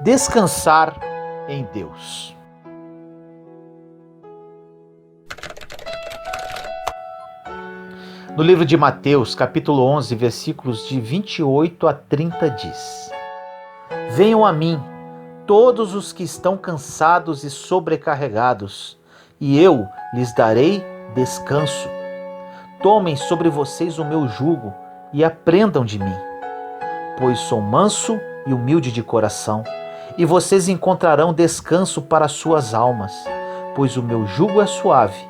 Descansar em Deus. No livro de Mateus, capítulo 11, versículos de 28 a 30 diz: Venham a mim, todos os que estão cansados e sobrecarregados, e eu lhes darei descanso. Tomem sobre vocês o meu jugo e aprendam de mim, pois sou manso e humilde de coração, e vocês encontrarão descanso para suas almas, pois o meu jugo é suave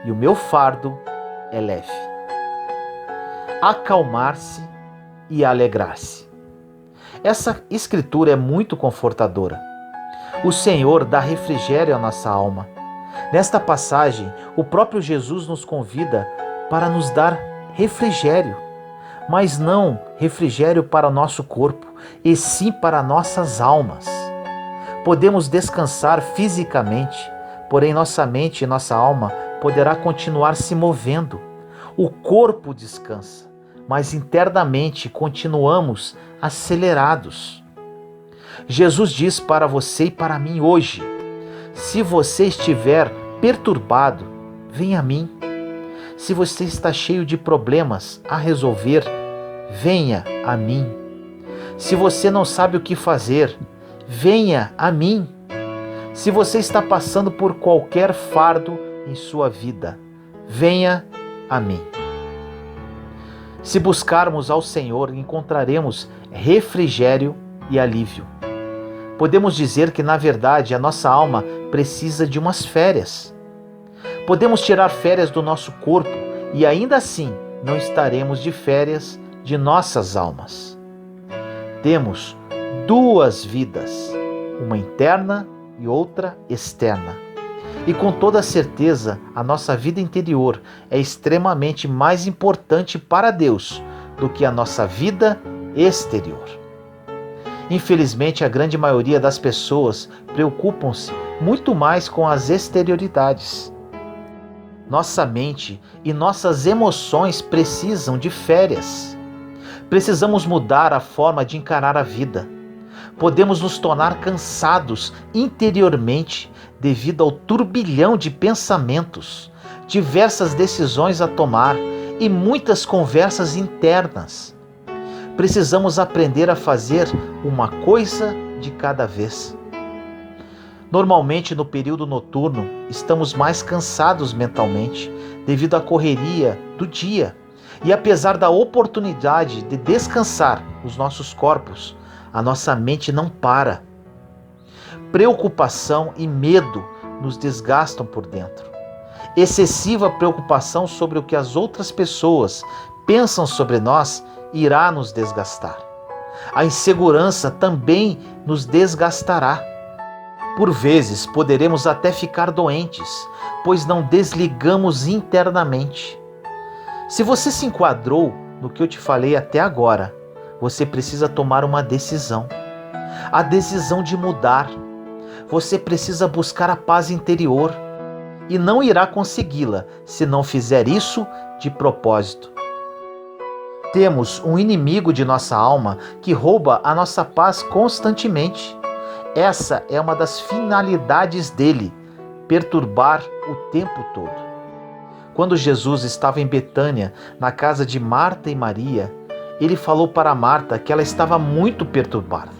e o meu fardo é leve. Acalmar-se e alegrar-se. Essa escritura é muito confortadora. O Senhor dá refrigério à nossa alma. Nesta passagem, o próprio Jesus nos convida para nos dar refrigério, mas não refrigério para o nosso corpo, e sim para nossas almas. Podemos descansar fisicamente, porém nossa mente e nossa alma poderá continuar se movendo. O corpo descansa, mas internamente continuamos acelerados. Jesus diz para você e para mim hoje: se você estiver perturbado, venha a mim. Se você está cheio de problemas a resolver, venha a mim. Se você não sabe o que fazer, venha a mim. Se você está passando por qualquer fardo em sua vida, venha a mim. Se buscarmos ao Senhor, encontraremos refrigério e alívio. Podemos dizer que, na verdade, a nossa alma precisa de umas férias. Podemos tirar férias do nosso corpo e ainda assim não estaremos de férias de nossas almas. Temos duas vidas, uma interna e outra externa. E com toda certeza, a nossa vida interior é extremamente mais importante para Deus do que a nossa vida exterior. Infelizmente, a grande maioria das pessoas preocupam-se muito mais com as exterioridades. Nossa mente e nossas emoções precisam de férias. Precisamos mudar a forma de encarar a vida. Podemos nos tornar cansados interiormente devido ao turbilhão de pensamentos, diversas decisões a tomar e muitas conversas internas. Precisamos aprender a fazer uma coisa de cada vez. Normalmente, no período noturno, estamos mais cansados mentalmente devido à correria do dia. E apesar da oportunidade de descansar os nossos corpos, a nossa mente não para. Preocupação e medo nos desgastam por dentro. Excessiva preocupação sobre o que as outras pessoas pensam sobre nós irá nos desgastar. A insegurança também nos desgastará. Por vezes poderemos até ficar doentes, pois não desligamos internamente. Se você se enquadrou no que eu te falei até agora, você precisa tomar uma decisão. A decisão de mudar. Você precisa buscar a paz interior e não irá consegui-la se não fizer isso de propósito. Temos um inimigo de nossa alma que rouba a nossa paz constantemente. Essa é uma das finalidades dele, perturbar o tempo todo. Quando Jesus estava em Betânia, na casa de Marta e Maria, ele falou para Marta que ela estava muito perturbada,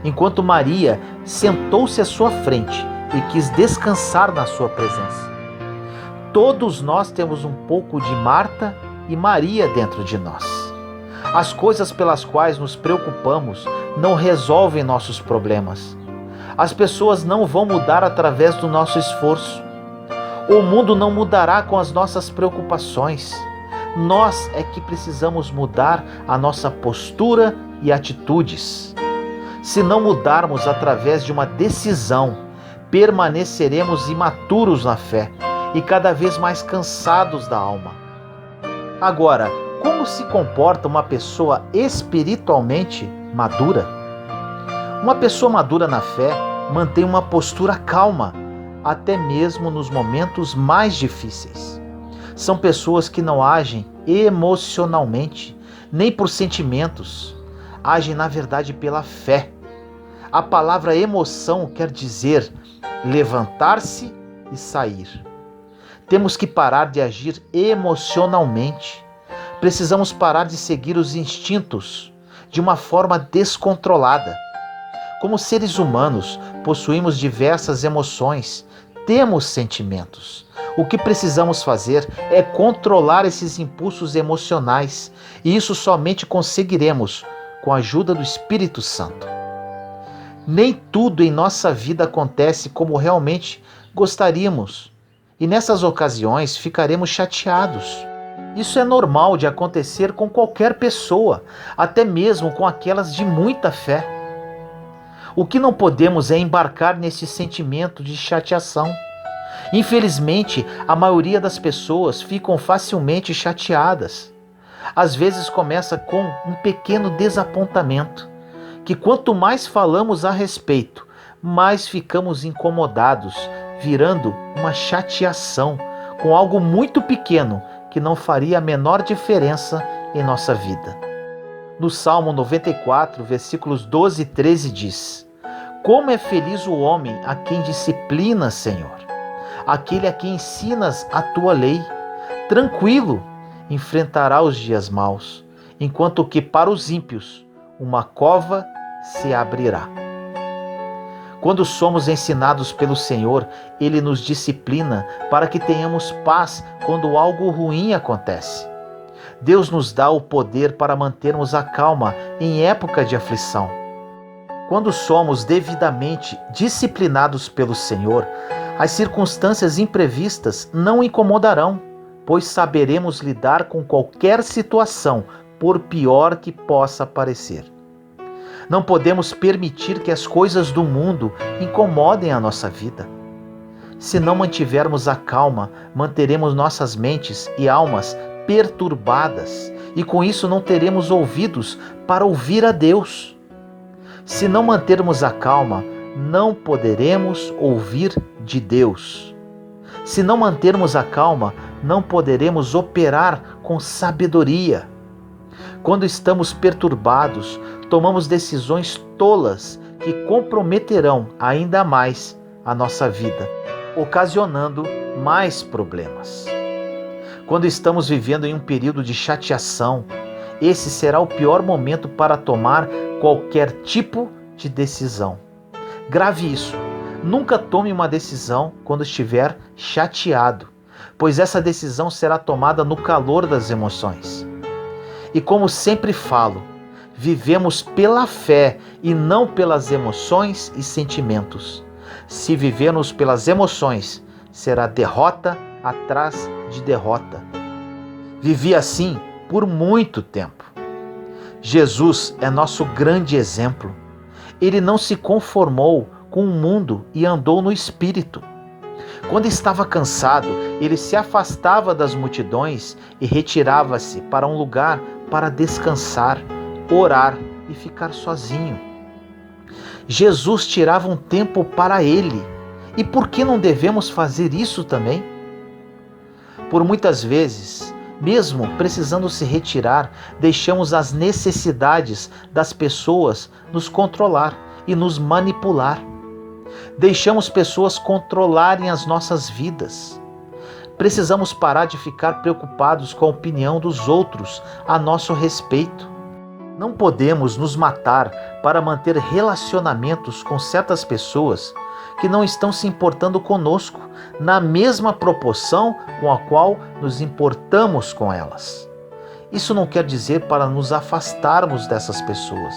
enquanto Maria sentou-se à sua frente e quis descansar na sua presença. Todos nós temos um pouco de Marta e Maria dentro de nós. As coisas pelas quais nos preocupamos não resolvem nossos problemas. As pessoas não vão mudar através do nosso esforço. O mundo não mudará com as nossas preocupações. Nós é que precisamos mudar a nossa postura e atitudes. Se não mudarmos através de uma decisão, permaneceremos imaturos na fé e cada vez mais cansados da alma. Agora, como se comporta uma pessoa espiritualmente madura? Uma pessoa madura na fé mantém uma postura calma, até mesmo nos momentos mais difíceis. São pessoas que não agem emocionalmente, nem por sentimentos. Agem, na verdade, pela fé. A palavra emoção quer dizer levantar-se e sair. Temos que parar de agir emocionalmente. Precisamos parar de seguir os instintos de uma forma descontrolada. Como seres humanos, possuímos diversas emoções, temos sentimentos. O que precisamos fazer é controlar esses impulsos emocionais, e isso somente conseguiremos com a ajuda do Espírito Santo. Nem tudo em nossa vida acontece como realmente gostaríamos, e nessas ocasiões ficaremos chateados. Isso é normal de acontecer com qualquer pessoa, até mesmo com aquelas de muita fé. O que não podemos é embarcar nesse sentimento de chateação. Infelizmente, a maioria das pessoas ficam facilmente chateadas. Às vezes começa com um pequeno desapontamento, que quanto mais falamos a respeito, mais ficamos incomodados, virando uma chateação com algo muito pequeno que não faria a menor diferença em nossa vida. No Salmo 94, versículos 12 e 13 diz: Como é feliz o homem a quem disciplinas, Senhor, aquele a quem ensinas a tua lei. Tranquilo enfrentará os dias maus, enquanto que para os ímpios uma cova se abrirá. Quando somos ensinados pelo Senhor, Ele nos disciplina para que tenhamos paz quando algo ruim acontece. Deus nos dá o poder para mantermos a calma em época de aflição. Quando somos devidamente disciplinados pelo Senhor, as circunstâncias imprevistas não incomodarão, pois saberemos lidar com qualquer situação, por pior que possa parecer. Não podemos permitir que as coisas do mundo incomodem a nossa vida. Se não mantivermos a calma, manteremos nossas mentes e almas perturbadas, e com isso não teremos ouvidos para ouvir a Deus. Se não mantermos a calma, não poderemos ouvir de Deus. Se não mantermos a calma, não poderemos operar com sabedoria. Quando estamos perturbados, tomamos decisões tolas que comprometerão ainda mais a nossa vida, ocasionando mais problemas. Quando estamos vivendo em um período de chateação, esse será o pior momento para tomar qualquer tipo de decisão. Grave isso. Nunca tome uma decisão quando estiver chateado, pois essa decisão será tomada no calor das emoções. E como sempre falo, vivemos pela fé e não pelas emoções e sentimentos. Se vivermos pelas emoções, será derrota atrás de derrota. Vivi assim por muito tempo. Jesus é nosso grande exemplo. Ele não se conformou com o mundo e andou no Espírito. Quando estava cansado, ele se afastava das multidões e retirava-se para um lugar para descansar, orar e ficar sozinho. Jesus tirava um tempo para ele. E por que não devemos fazer isso também? Por muitas vezes, mesmo precisando se retirar, deixamos as necessidades das pessoas nos controlar e nos manipular. Deixamos pessoas controlarem as nossas vidas. Precisamos parar de ficar preocupados com a opinião dos outros a nosso respeito. Não podemos nos matar para manter relacionamentos com certas pessoas que não estão se importando conosco na mesma proporção com a qual nos importamos com elas. Isso não quer dizer para nos afastarmos dessas pessoas,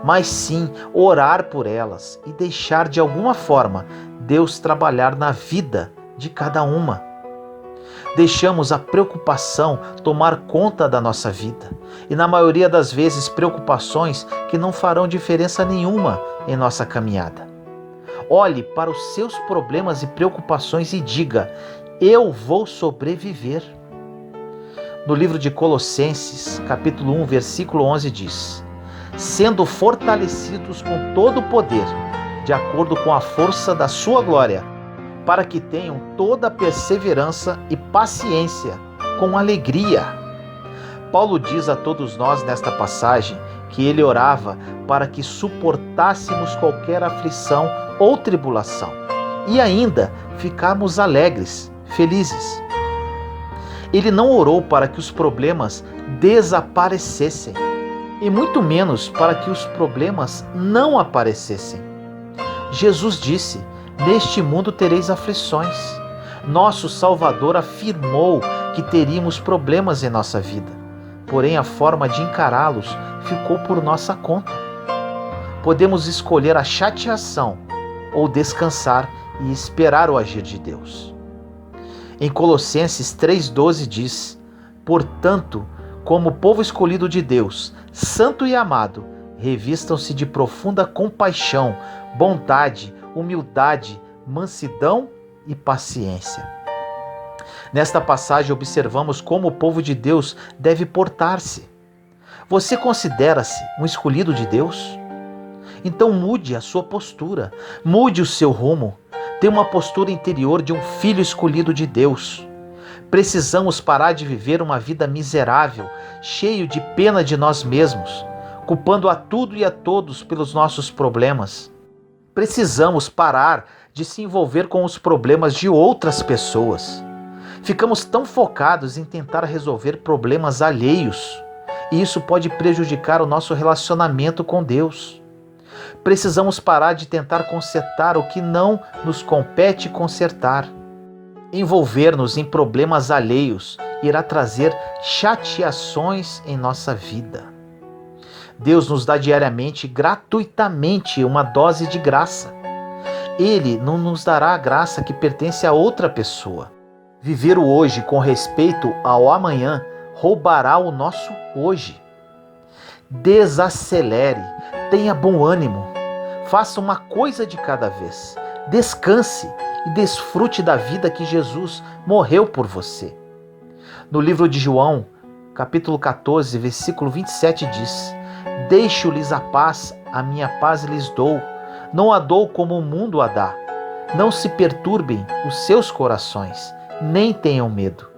mas sim orar por elas e deixar de alguma forma Deus trabalhar na vida de cada uma. Deixamos a preocupação tomar conta da nossa vida e, na maioria das vezes, preocupações que não farão diferença nenhuma em nossa caminhada. Olhe para os seus problemas e preocupações e diga: eu vou sobreviver. No livro de Colossenses, capítulo 1, versículo 11 diz: sendo fortalecidos com todo o poder, de acordo com a força da sua glória, para que tenham toda a perseverança e paciência com alegria. Paulo diz a todos nós nesta passagem que ele orava para que suportássemos qualquer aflição ou tribulação e ainda ficarmos alegres, felizes. Ele não orou para que os problemas desaparecessem e muito menos para que os problemas não aparecessem. Jesus disse: "Neste mundo tereis aflições." Nosso Salvador afirmou que teríamos problemas em nossa vida, porém a forma de encará-los ficou por nossa conta. Podemos escolher a chateação ou descansar e esperar o agir de Deus. Em Colossenses 3,12 diz: "Portanto, como povo escolhido de Deus, santo e amado, revistam-se de profunda compaixão, bondade, humildade, mansidão e paciência." Nesta passagem observamos como o povo de Deus deve portar-se. Você considera-se um escolhido de Deus? Então mude a sua postura, mude o seu rumo. Tenha uma postura interior de um filho escolhido de Deus. Precisamos parar de viver uma vida miserável, cheio de pena de nós mesmos, culpando a tudo e a todos pelos nossos problemas. Precisamos parar de se envolver com os problemas de outras pessoas. Ficamos tão focados em tentar resolver problemas alheios, e isso pode prejudicar o nosso relacionamento com Deus. Precisamos parar de tentar consertar o que não nos compete consertar. Envolver-nos em problemas alheios irá trazer chateações em nossa vida. Deus nos dá diariamente, gratuitamente, uma dose de graça. Ele não nos dará a graça que pertence a outra pessoa. Viver o hoje com respeito ao amanhã roubará o nosso hoje. Desacelere, tenha bom ânimo, faça uma coisa de cada vez, descanse e desfrute da vida que Jesus morreu por você. No livro de João, capítulo 14, versículo 27 diz: "Deixo-lhes a minha paz lhes dou, não a dou como o mundo a dá. Não se perturbem os seus corações, nem tenham medo."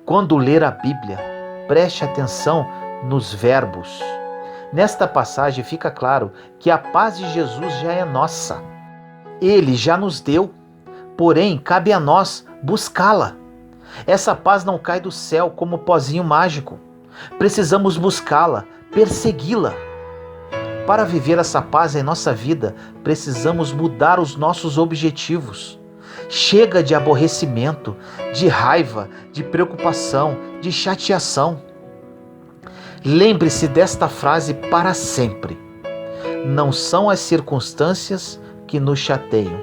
Quando ler a Bíblia, preste atenção nos verbos. Nesta passagem fica claro que a paz de Jesus já é nossa. Ele já nos deu, porém cabe a nós buscá-la. Essa paz não cai do céu como pozinho mágico. Precisamos buscá-la, persegui-la. Para viver essa paz em nossa vida, precisamos mudar os nossos objetivos. Chega de aborrecimento, de raiva, de preocupação, de chateação. Lembre-se desta frase para sempre: "Não são as circunstâncias que nos chateiam,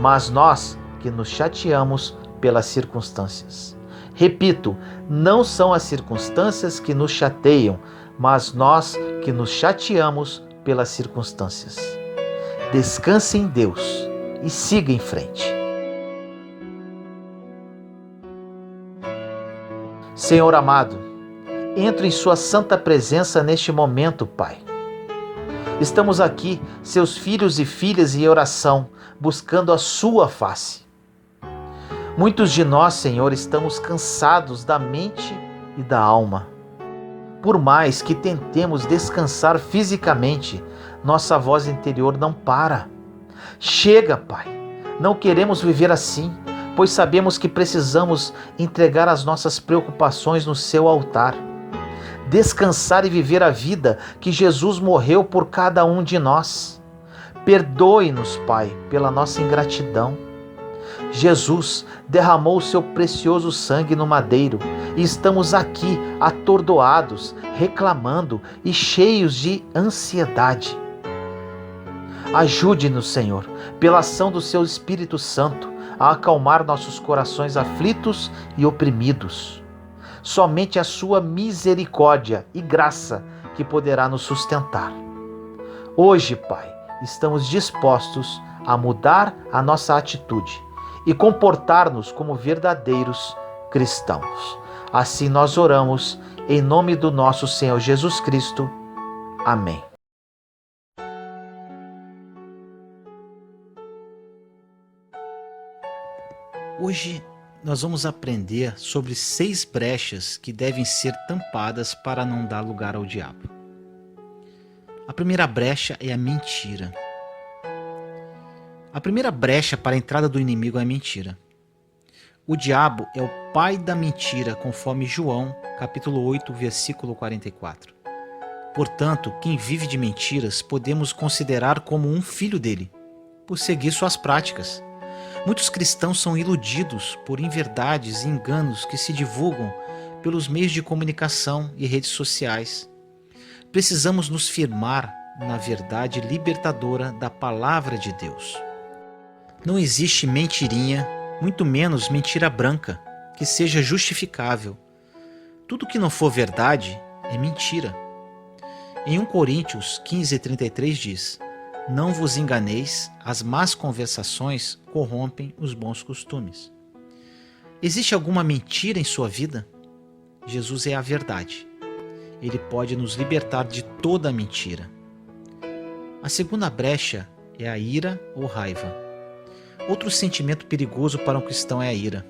mas nós que nos chateamos pelas circunstâncias." Repito, não são as circunstâncias que nos chateiam, mas nós que nos chateamos pelas circunstâncias. Descanse em Deus e siga em frente. Senhor amado, entro em sua santa presença neste momento, Pai. Estamos aqui, seus filhos e filhas, em oração, buscando a sua face. Muitos de nós, Senhor, estamos cansados da mente e da alma. Por mais que tentemos descansar fisicamente, nossa voz interior não para. Chega, Pai. Não queremos viver assim, pois sabemos que precisamos entregar as nossas preocupações no seu altar. Descansar e viver a vida que Jesus morreu por cada um de nós. Perdoe-nos, Pai, pela nossa ingratidão. Jesus derramou o seu precioso sangue no madeiro e estamos aqui atordoados, reclamando e cheios de ansiedade. Ajude-nos, Senhor, pela ação do seu Espírito Santo, a acalmar nossos corações aflitos e oprimidos. Somente a sua misericórdia e graça que poderá nos sustentar. Hoje, Pai, estamos dispostos a mudar a nossa atitude e comportar-nos como verdadeiros cristãos. Assim nós oramos em nome do nosso Senhor Jesus Cristo. Amém. Hoje nós vamos aprender sobre 6 brechas que devem ser tampadas para não dar lugar ao diabo. A primeira brecha é a mentira. A primeira brecha para a entrada do inimigo é a mentira. O diabo é o pai da mentira, conforme João, capítulo 8, versículo 44. Portanto, quem vive de mentiras podemos considerar como um filho dele, por seguir suas práticas. Muitos cristãos são iludidos por inverdades e enganos que se divulgam pelos meios de comunicação e redes sociais. Precisamos nos firmar na verdade libertadora da palavra de Deus. Não existe mentirinha, muito menos mentira branca, que seja justificável. Tudo que não for verdade é mentira. Em 1 Coríntios 15:33 diz: não vos enganeis, as más conversações corrompem os bons costumes. Existe alguma mentira em sua vida? Jesus é a verdade. Ele pode nos libertar de toda a mentira. A segunda brecha é a ira ou raiva. Outro sentimento perigoso para um cristão é a ira.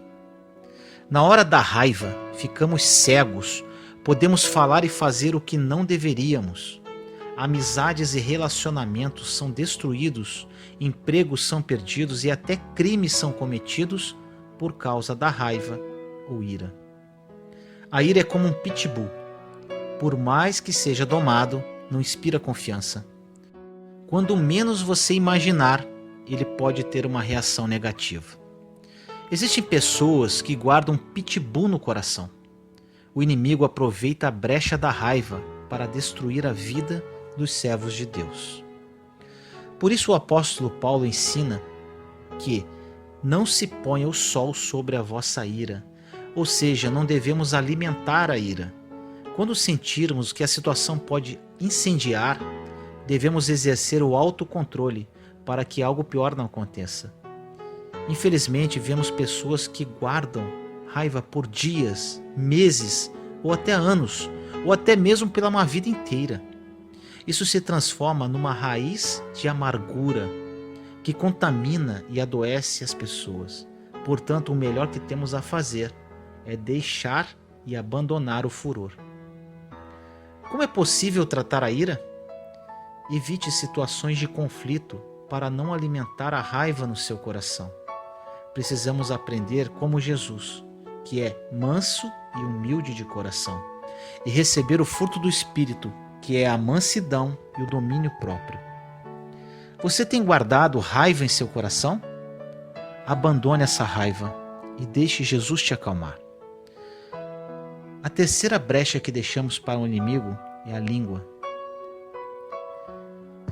Na hora da raiva, ficamos cegos, podemos falar e fazer o que não deveríamos. Amizades e relacionamentos são destruídos, empregos são perdidos e até crimes são cometidos por causa da raiva ou ira. A ira é como um pitbull. Por mais que seja domado, não inspira confiança. Quando menos você imaginar, ele pode ter uma reação negativa. Existem pessoas que guardam pitbull no coração. O inimigo aproveita a brecha da raiva para destruir a vida dos servos de Deus. Por isso o apóstolo Paulo ensina que não se ponha o sol sobre a vossa ira, ou seja, não devemos alimentar a ira. Quando sentirmos que a situação pode incendiar, devemos exercer o autocontrole para que algo pior não aconteça. Infelizmente, vemos pessoas que guardam raiva por dias, meses ou até anos, ou até mesmo pela uma vida inteira. Isso se transforma numa raiz de amargura que contamina e adoece as pessoas. Portanto, o melhor que temos a fazer é deixar e abandonar o furor. Como é possível tratar a ira? Evite situações de conflito para não alimentar a raiva no seu coração. Precisamos aprender como Jesus, que é manso e humilde de coração, e receber o fruto do Espírito, que é a mansidão e o domínio próprio. Você tem guardado raiva em seu coração? Abandone essa raiva e deixe Jesus te acalmar. A terceira brecha que deixamos para o inimigo é a língua.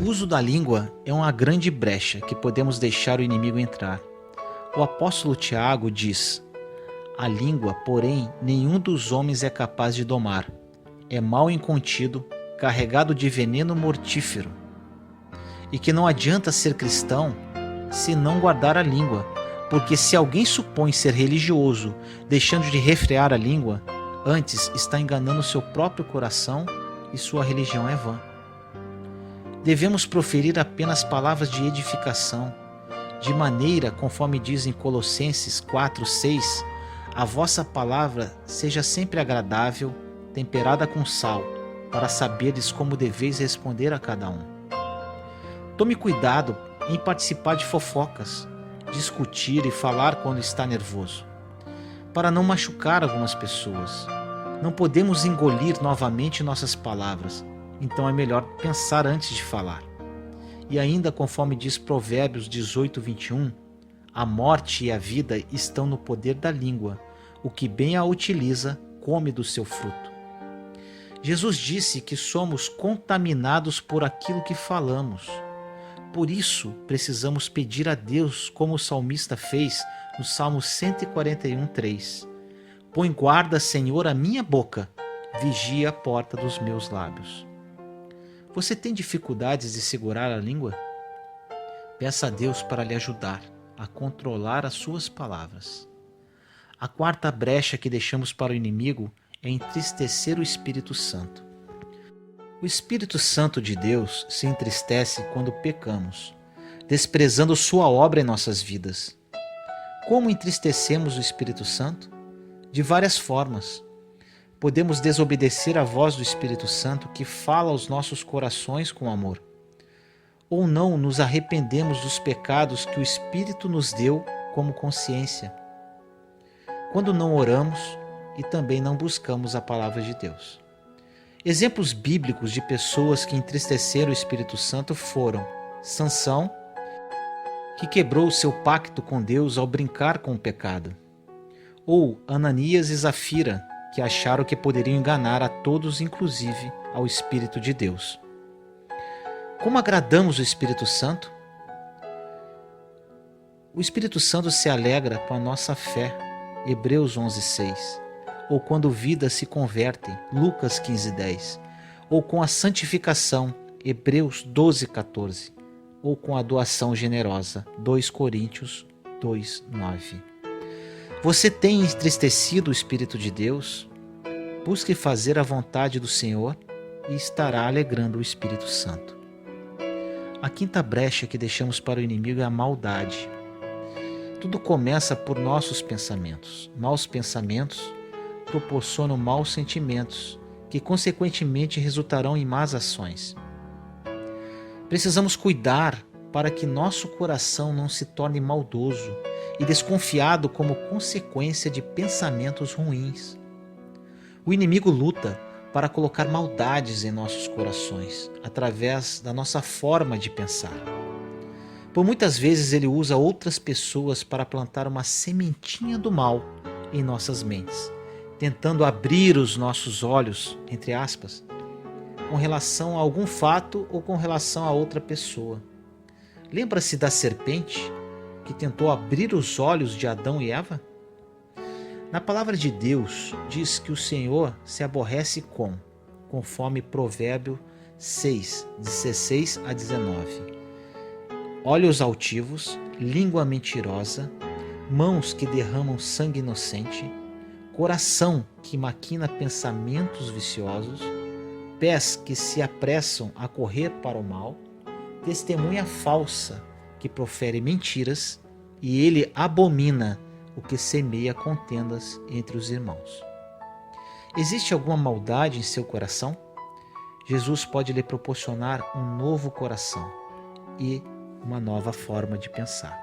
O uso da língua é uma grande brecha que podemos deixar o inimigo entrar. O apóstolo Tiago diz: a língua, porém, nenhum dos homens é capaz de domar. É mal incontido, carregado de veneno mortífero. E que não adianta ser cristão se não guardar a língua, porque se alguém supõe ser religioso, deixando de refrear a língua, antes está enganando seu próprio coração e sua religião é vã. Devemos proferir apenas palavras de edificação, de maneira, conforme diz em Colossenses 4:6, a vossa palavra seja sempre agradável, temperada com sal, para saberes como deveis responder a cada um. Tome cuidado em participar de fofocas, discutir e falar quando está nervoso, para não machucar algumas pessoas. Não podemos engolir novamente nossas palavras, então é melhor pensar antes de falar. E ainda, conforme diz Provérbios 18:21, a morte e a vida estão no poder da língua. O que bem a utiliza, come do seu fruto. Jesus disse que somos contaminados por aquilo que falamos. Por isso, precisamos pedir a Deus, como o salmista fez no Salmo 141:3. Põe guarda, Senhor, a minha boca, vigia a porta dos meus lábios. Você tem dificuldades de segurar a língua? Peça a Deus para lhe ajudar a controlar as suas palavras. A quarta brecha que deixamos para o inimigo é entristecer o Espírito Santo. O Espírito Santo de Deus se entristece quando pecamos, desprezando sua obra em nossas vidas. Como entristecemos o Espírito Santo? De várias formas. podemos desobedecer à voz do Espírito Santo que fala aos nossos corações com amor. Ou não nos arrependemos dos pecados que o Espírito nos deu como consciência. Quando não oramos e também não buscamos a palavra de Deus. Exemplos bíblicos de pessoas que entristeceram o Espírito Santo foram Sansão, que quebrou seu pacto com Deus ao brincar com o pecado, ou Ananias e Zafira, que acharam que poderiam enganar a todos, inclusive ao Espírito de Deus. Como agradamos o Espírito Santo? O Espírito Santo se alegra com a nossa fé, Hebreus 11:6, ou quando vidas se convertem, Lucas 15:10, ou com a santificação, Hebreus 12:14, ou com a doação generosa, 2 Coríntios 2:9. Você tem entristecido o Espírito de Deus? Busque fazer a vontade do Senhor e estará alegrando o Espírito Santo. A quinta brecha que deixamos para o inimigo é a maldade. Tudo começa por nossos pensamentos. Maus pensamentos proporcionam maus sentimentos, que consequentemente resultarão em más ações. Precisamos cuidar para que nosso coração não se torne maldoso e desconfiado como consequência de pensamentos ruins. O inimigo luta para colocar maldades em nossos corações, através da nossa forma de pensar. Por muitas vezes ele usa outras pessoas para plantar uma sementinha do mal em nossas mentes, tentando abrir os nossos olhos, entre aspas, com relação a algum fato ou com relação a outra pessoa. Lembra-se da serpente que tentou abrir os olhos de Adão e Eva? Na palavra de Deus diz que o Senhor se aborrece conforme Provérbio 6, 16 a 19. Olhos altivos, língua mentirosa, mãos que derramam sangue inocente, coração que maquina pensamentos viciosos, pés que se apressam a correr para o mal, testemunha falsa que profere mentiras, e ele abomina o que semeia contendas entre os irmãos. Existe alguma maldade em seu coração? Jesus pode lhe proporcionar um novo coração e uma nova forma de pensar.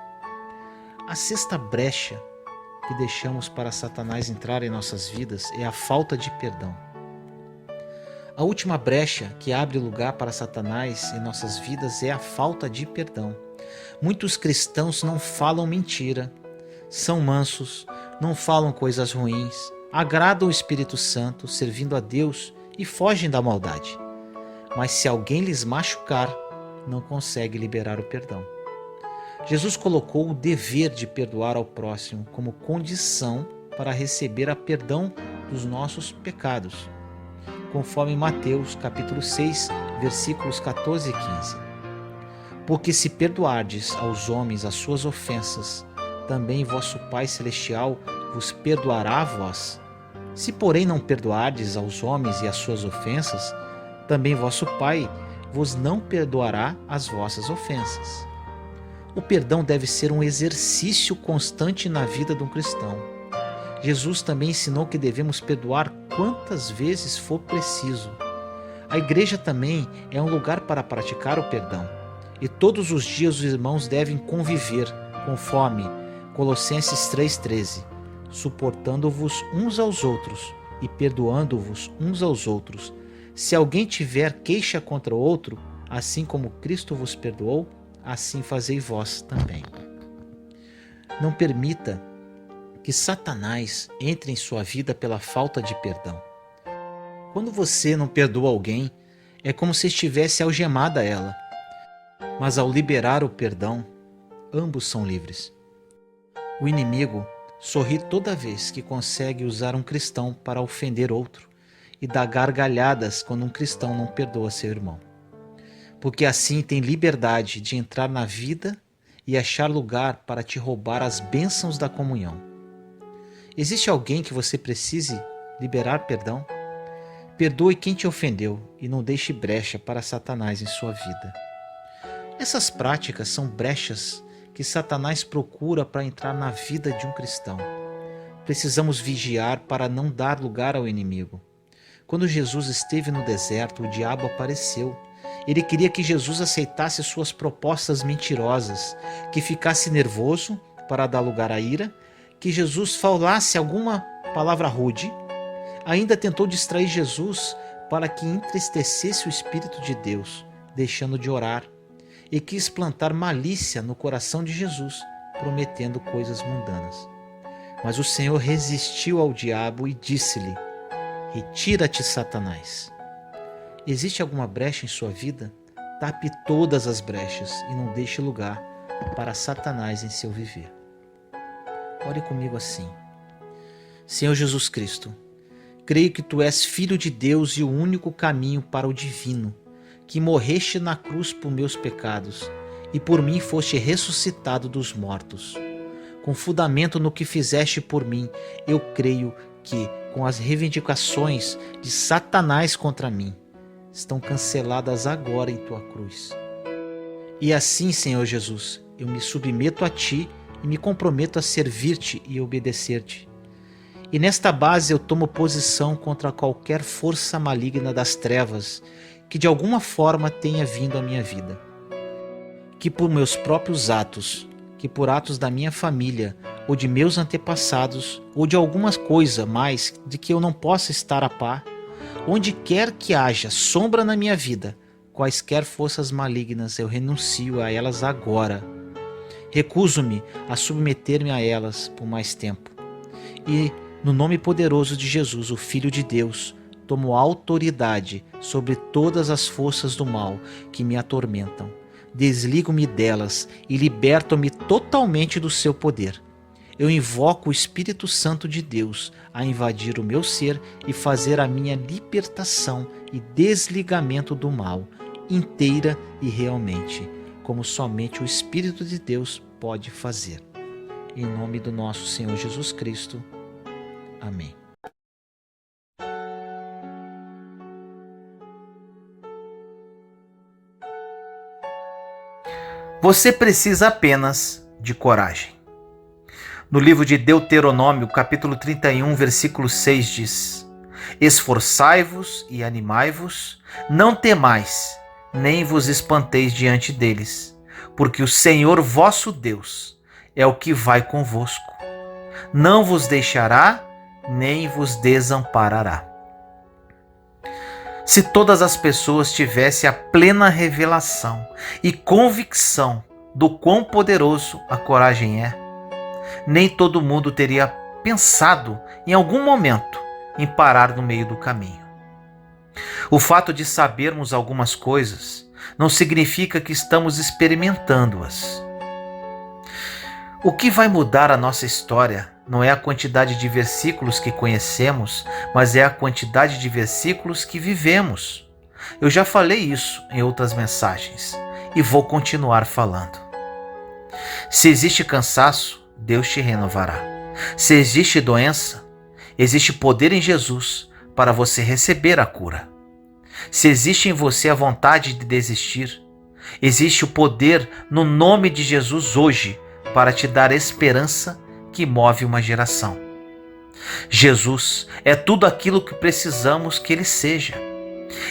A sexta brecha que deixamos para Satanás entrar em nossas vidas é a falta de perdão. A última brecha que abre lugar para Satanás em nossas vidas é a falta de perdão. Muitos cristãos não falam mentira, são mansos, não falam coisas ruins, agradam o Espírito Santo, servindo a Deus e fogem da maldade. Mas se alguém lhes machucar, não consegue liberar o perdão. Jesus colocou o dever de perdoar ao próximo como condição para receber a perdão dos nossos pecados, conforme Mateus capítulo 6, versículos 14 e 15. Porque se perdoardes aos homens as suas ofensas, também vosso Pai Celestial vos perdoará a vós. Se porém não perdoardes aos homens e as suas ofensas, também vosso Pai vos não perdoará as vossas ofensas. O perdão deve ser um exercício constante na vida de um cristão. Jesus também ensinou que devemos perdoar quantas vezes for preciso. A igreja também é um lugar para praticar o perdão. E todos os dias os irmãos devem conviver, conforme Colossenses 3,13, suportando-vos uns aos outros e perdoando-vos uns aos outros. Se alguém tiver queixa contra o outro, assim como Cristo vos perdoou, assim fazei vós também. Não permita que Satanás entre em sua vida pela falta de perdão. Quando você não perdoa alguém, é como se estivesse algemada a ela. Mas ao liberar o perdão, ambos são livres. O inimigo sorri toda vez que consegue usar um cristão para ofender outro e dá gargalhadas quando um cristão não perdoa seu irmão. Porque assim tem liberdade de entrar na vida e achar lugar para te roubar as bênçãos da comunhão. Existe alguém que você precise liberar perdão? Perdoe quem te ofendeu e não deixe brecha para Satanás em sua vida. Essas práticas são brechas que Satanás procura para entrar na vida de um cristão. Precisamos vigiar para não dar lugar ao inimigo. Quando Jesus esteve no deserto, o diabo apareceu. Ele queria que Jesus aceitasse suas propostas mentirosas, que ficasse nervoso para dar lugar à ira, que Jesus falasse alguma palavra rude. Ainda tentou distrair Jesus para que entristecesse o Espírito de Deus, deixando de orar, e quis plantar malícia no coração de Jesus, prometendo coisas mundanas. Mas o Senhor resistiu ao diabo e disse-lhe: retira-te, Satanás. Existe alguma brecha em sua vida? Tape todas as brechas e não deixe lugar para Satanás em seu viver. Ore comigo assim: Senhor Jesus Cristo, creio que Tu és Filho de Deus e o único caminho para o divino, que morreste na cruz por meus pecados e por mim foste ressuscitado dos mortos. Com fundamento no que fizeste por mim, eu creio que, com as reivindicações de Satanás contra mim, estão canceladas agora em Tua cruz. E assim, Senhor Jesus, eu me submeto a Ti e me comprometo a servir-Te e obedecer-Te. E nesta base eu tomo posição contra qualquer força maligna das trevas que de alguma forma tenha vindo à minha vida. Que por meus próprios atos, que por atos da minha família, ou de meus antepassados, ou de alguma coisa mais de que eu não possa estar a par, onde quer que haja sombra na minha vida, quaisquer forças malignas, eu renuncio a elas agora. Recuso-me a submeter-me a elas por mais tempo. E, no nome poderoso de Jesus, o Filho de Deus, tomo autoridade sobre todas as forças do mal que me atormentam. Desligo-me delas e liberto-me totalmente do seu poder. Eu invoco o Espírito Santo de Deus a invadir o meu ser e fazer a minha libertação e desligamento do mal, inteira e realmente, como somente o Espírito de Deus pode fazer. Em nome do nosso Senhor Jesus Cristo. Amém. Você precisa apenas de coragem. No livro de Deuteronômio, capítulo 31, versículo 6 diz: esforçai-vos e animai-vos, não temais, nem vos espanteis diante deles, porque o Senhor vosso Deus é o que vai convosco. Não vos deixará, nem vos desamparará. Se todas as pessoas tivessem a plena revelação e convicção do quão poderoso a coragem é, nem todo mundo teria pensado em algum momento em parar no meio do caminho. O fato de sabermos algumas coisas não significa que estamos experimentando-as. O que vai mudar a nossa história não é a quantidade de versículos que conhecemos, mas é a quantidade de versículos que vivemos. Eu já falei isso em outras mensagens e vou continuar falando. Se existe cansaço, Deus te renovará. Se existe doença, existe poder em Jesus para você receber a cura. Se existe em você a vontade de desistir, existe o poder no nome de Jesus hoje para te dar esperança que move uma geração. Jesus é tudo aquilo que precisamos que Ele seja.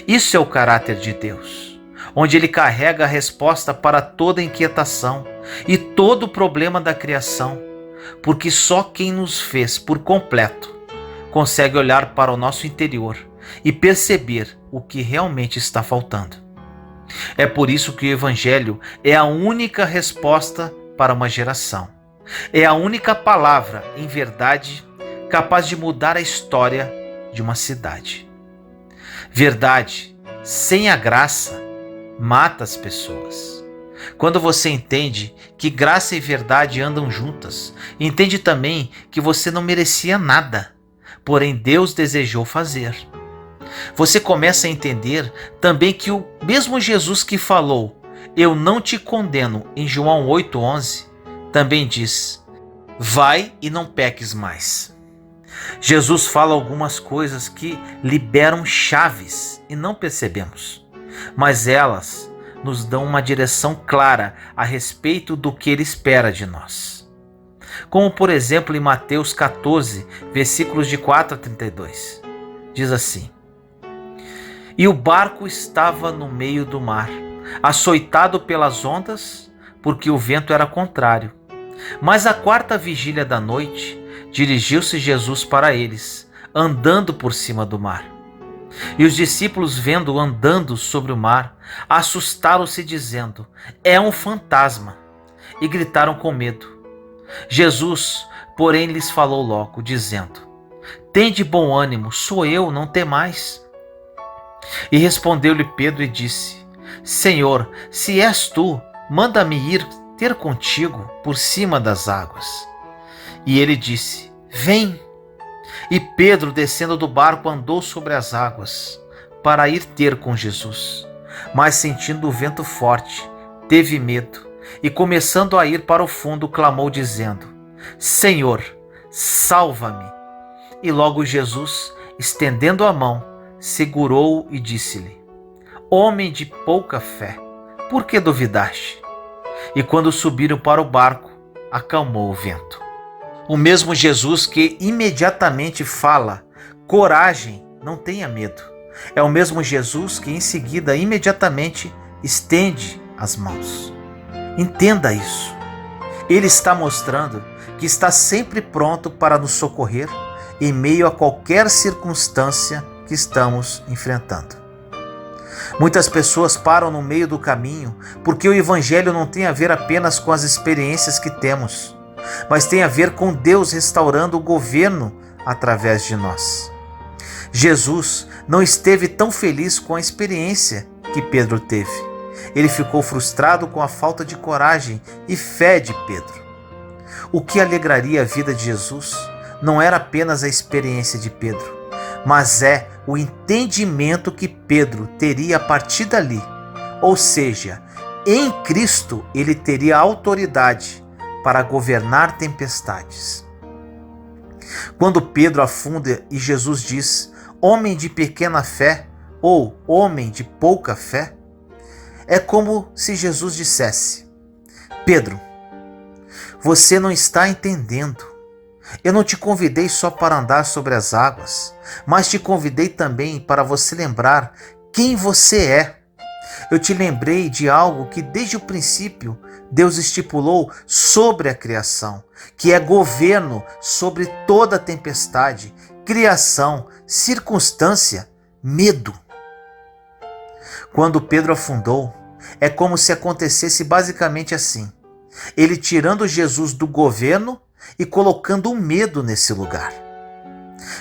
Isso é o caráter de Deus, onde Ele carrega a resposta para toda inquietação e todo problema da criação, porque só quem nos fez por completo consegue olhar para o nosso interior e perceber o que realmente está faltando. É por isso que o Evangelho é a única resposta para uma geração. É a única palavra, em verdade, capaz de mudar a história de uma cidade. Verdade, sem a graça, mata as pessoas. Quando você entende que graça e verdade andam juntas, entende também que você não merecia nada, porém Deus desejou fazer. Você começa a entender também que o mesmo Jesus que falou, eu não te condeno, em João 8,11, também diz, vai e não peques mais. Jesus fala algumas coisas que liberam chaves e não percebemos, mas elas nos dão uma direção clara a respeito do que Ele espera de nós. Como por exemplo em Mateus 14, versículos de 4 a 32, diz assim, E o barco estava no meio do mar, açoitado pelas ondas, porque o vento era contrário. Mas à quarta vigília da noite, dirigiu-se Jesus para eles, andando por cima do mar. E os discípulos, vendo-o andando sobre o mar, assustaram-se, dizendo: é um fantasma, e gritaram com medo. Jesus, porém, lhes falou logo, dizendo: tende bom ânimo, sou eu, não temais. E respondeu-lhe Pedro e disse: Senhor, se és tu, manda-me ir ter contigo por cima das águas. E ele disse: vem. E Pedro, descendo do barco, andou sobre as águas para ir ter com Jesus. Mas sentindo o vento forte, teve medo e, começando a ir para o fundo, clamou dizendo: Senhor, salva-me. E logo Jesus, estendendo a mão, segurou-o e disse-lhe: homem de pouca fé, por que duvidaste? E quando subiram para o barco, acalmou o vento. O mesmo Jesus que imediatamente fala: coragem, não tenha medo. É o mesmo Jesus que em seguida, imediatamente, estende as mãos. Entenda isso. Ele está mostrando que está sempre pronto para nos socorrer em meio a qualquer circunstância que estamos enfrentando. Muitas pessoas param no meio do caminho porque o Evangelho não tem a ver apenas com as experiências que temos, mas tem a ver com Deus restaurando o governo através de nós. Jesus não esteve tão feliz com a experiência que Pedro teve. Ele ficou frustrado com a falta de coragem e fé de Pedro. O que alegraria a vida de Jesus não era apenas a experiência de Pedro, mas é o entendimento que Pedro teria a partir dali. Ou seja, em Cristo ele teria autoridade para governar tempestades. Quando Pedro afunda e Jesus diz: homem de pequena fé, ou homem de pouca fé, é como se Jesus dissesse: Pedro, você não está entendendo. Eu não te convidei só para andar sobre as águas, mas te convidei também para você lembrar quem você é. Eu te lembrei de algo que desde o princípio Deus estipulou sobre a criação, que é governo sobre toda tempestade, criação, circunstância, medo. Quando Pedro afundou, é como se acontecesse basicamente assim: ele tirando Jesus do governo e colocando o medo nesse lugar.